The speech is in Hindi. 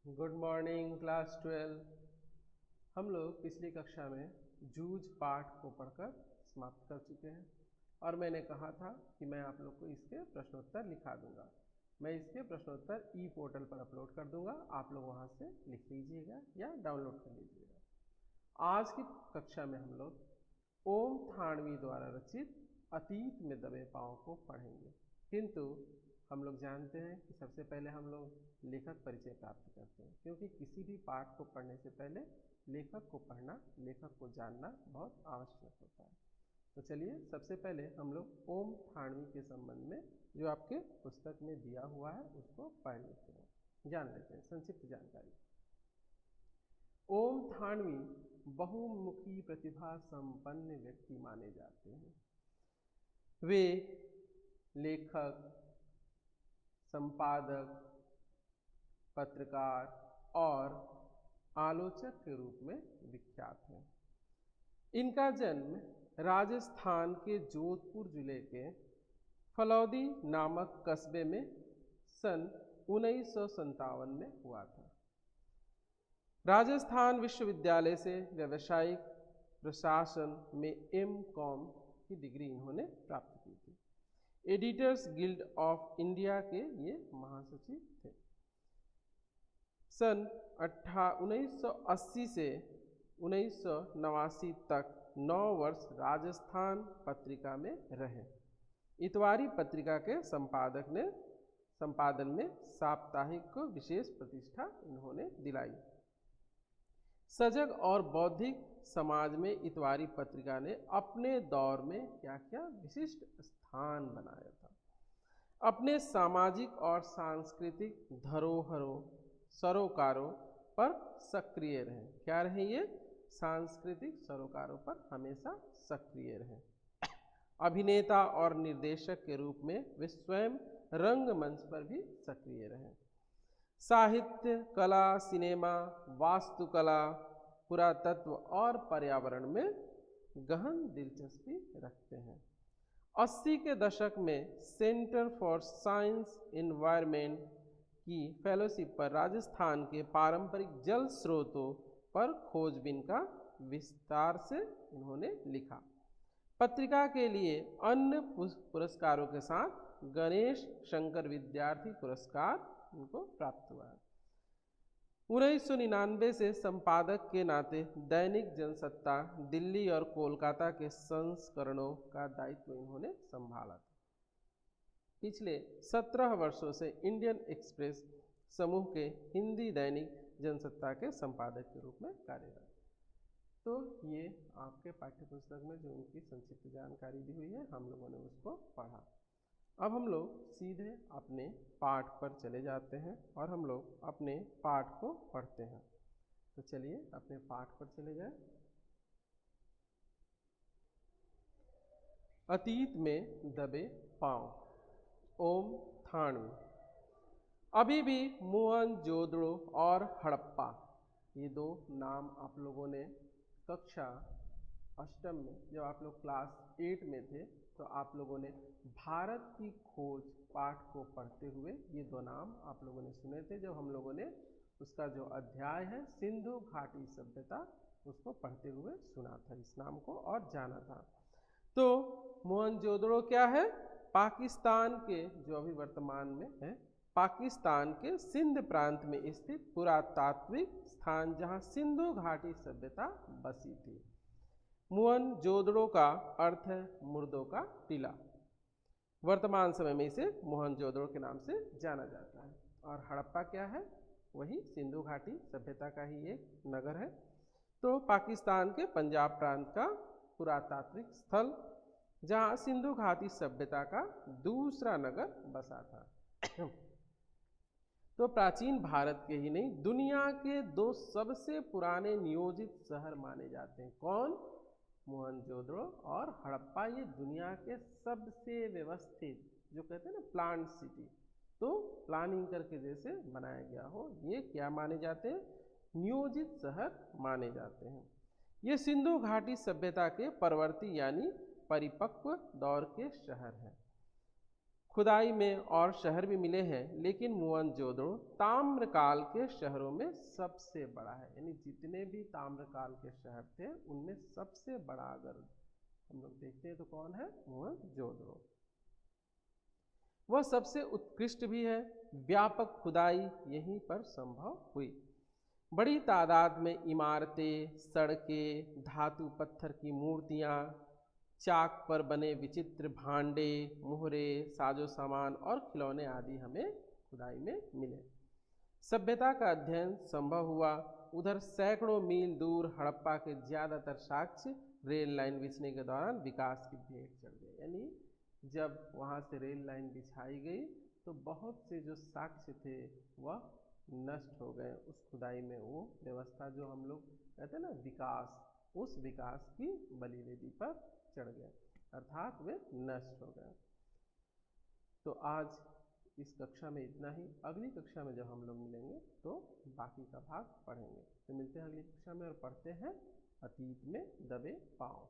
Good morning class 12। हम लोग पिछली कक्षा में जूझ पाठ को पढ़कर समाप्त कर चुके हैं और मैंने कहा था कि मैं आप लोग को इसके प्रश्नोत्तर लिखा दूंगा। मैं इसके प्रश्नोत्तर ई पोर्टल पर अपलोड कर दूंगा, आप लोग वहां से लिख लीजिएगा या डाउनलोड कर लीजिएगा। आज की कक्षा में हम लोग ओम थानवी द्वारा रचित अतीत में दबे पांव को पढ़ेंगे, किंतु हम लोग जानते हैं कि सबसे पहले हम लोग लेखक परिचय प्राप्त करते हैं, क्योंकि किसी भी पाठ को पढ़ने से पहले लेखक को पढ़ना, लेखक को जानना बहुत आवश्यक होता है। तो चलिए सबसे पहले हम लोग ओम थानवी के संबंध में जो आपके पुस्तक में दिया हुआ है उसको पढ़ लेते हैं, जान लेते हैं संक्षिप्त जानकारी। ओम थानवी बहुमुखी प्रतिभा संपन्न व्यक्ति माने जाते हैं। वे लेखक, संपादक, पत्रकार और आलोचक के रूप में विख्यात हैं। इनका जन्म राजस्थान के जोधपुर जिले के फलौदी नामक कस्बे में सन 1957 में हुआ था। राजस्थान विश्वविद्यालय से व्यावसायिक प्रशासन में M.Com की डिग्री इन्होंने प्राप्त की थी। एडिटर्स गिल्ड ऑफ इंडिया के ये महासचिव थे। सन 1980 से 1989 तक 9 वर्ष राजस्थान पत्रिका में रहे। इतवारी पत्रिका के संपादन में साप्ताहिक को विशेष प्रतिष्ठा इन्होंने दिलाई। सजग और बौद्धिक समाज में इतवारी पत्रिका ने अपने दौर में क्या क्या विशिष्ट स्थान बनाया था। अपने सामाजिक और सांस्कृतिक धरोहरों, सरोकारों पर सक्रिय रहे। क्या रहे ये? सांस्कृतिक सरोकारों पर हमेशा सक्रिय रहे। अभिनेता और निर्देशक के रूप में वे स्वयं रंगमंच पर भी सक्रिय रहे। साहित्य, कला, सिनेमा, वास्तुकला, पुरातत्व और पर्यावरण में गहन दिलचस्पी रखते हैं। 80 के दशक में सेंटर फॉर साइंस एनवायरनमेंट की फेलोशिप पर राजस्थान के पारंपरिक जल स्रोतों पर खोजबीन का विस्तार से इन्होंने लिखा। पत्रिका के लिए अन्य पुरस्कारों के साथ गणेश शंकर विद्यार्थी पुरस्कार उनको प्राप्त हुआ है। 1999 से संपादक के नाते दैनिक जनसत्ता दिल्ली और कोलकाता के संस्करणों का दायित्व इन्होंने संभाला था। पिछले 17 वर्षों से इंडियन एक्सप्रेस समूह के हिंदी दैनिक जनसत्ता के संपादक के रूप में कार्यरत। तो ये आपके पाठ्यपुस्तक में जो उनकी संक्षिप्त जानकारी दी हुई है, हम लोगों ने उसको पढ़ा। अब हम लोग सीधे अपने पाठ पर चले जाते हैं और हम लोग अपने पाठ को पढ़ते हैं। तो चलिए अपने पाठ पर चले जाएं। अतीत में दबे पांव, ओम थानवी। अभी भी मोहनजोदड़ो और हड़प्पा, ये दो नाम आप लोगों ने कक्षा अष्टम में, जब आप लोग क्लास 8 में थे तो आप लोगों ने भारत की खोज पाठ को पढ़ते हुए ये दो नाम आप लोगों ने सुने थे, जब हम लोगों ने उसका जो अध्याय है सिंधु घाटी सभ्यता उसको पढ़ते हुए सुना था, इस नाम को और जाना था। तो मोहनजोदड़ो क्या है? पाकिस्तान के, जो अभी वर्तमान में है, पाकिस्तान के सिंध प्रांत में स्थित पुरातात्विक स्थान जहाँ सिंधु घाटी सभ्यता बसी थी। मोहनजोदड़ो का अर्थ है मुर्दों का टीला। वर्तमान समय में इसे मोहनजोदड़ो के नाम से जाना जाता है। और हड़प्पा क्या है? वही सिंधु घाटी सभ्यता का ही एक नगर है। तो पाकिस्तान के पंजाब प्रांत का पुरातात्विक स्थल जहाँ सिंधु घाटी सभ्यता का दूसरा नगर बसा था। तो प्राचीन भारत के ही नहीं, दुनिया के 2 सबसे पुराने नियोजित शहर माने जाते हैं। कौन? मोहनजोदड़ो और हड़प्पा। ये दुनिया के सबसे व्यवस्थित, जो कहते हैं ना प्लान्ड सिटी, तो प्लानिंग करके जैसे बनाया गया हो, ये क्या माने जाते हैं? नियोजित शहर माने जाते हैं। ये सिंधु घाटी सभ्यता के परवर्ती यानी परिपक्व दौर के शहर हैं। खुदाई में और शहर भी मिले हैं, लेकिन मोहनजोदड़ो ताम्रकाल के शहरों में सबसे बड़ा है। यानी जितने भी ताम्रकाल के शहर थे उनमें सबसे बड़ा अगर हम लोग देखते हैं तो कौन है? मोहनजोदड़ो। वह सबसे उत्कृष्ट भी है। व्यापक खुदाई यहीं पर संभव हुई। बड़ी तादाद में इमारतें, सड़कें, धातु पत्थर की मूर्तियाँ, चाक पर बने विचित्र भांडे, मुहरे, साजो सामान और खिलौने आदि हमें खुदाई में मिले। सभ्यता का अध्ययन संभव हुआ। उधर सैकड़ों मील दूर हड़प्पा के ज़्यादातर साक्ष्य रेल लाइन बिछने के दौरान विकास की भेंट चढ़ गए। यानी जब वहाँ से रेल लाइन बिछाई गई तो बहुत से जो साक्ष्य थे वह नष्ट हो गए उस खुदाई में। वो व्यवस्था जो हम लोग कहते हैं ना विकास, उस विकास की बलिवेदी पर चढ़ गए, अर्थात वे नष्ट हो गए। तो आज इस कक्षा में इतना ही। अगली कक्षा में जब हम लोग मिलेंगे तो बाकी का भाग पढ़ेंगे। तो मिलते हैं अगली कक्षा में और पढ़ते हैं अतीत में दबे पाँव।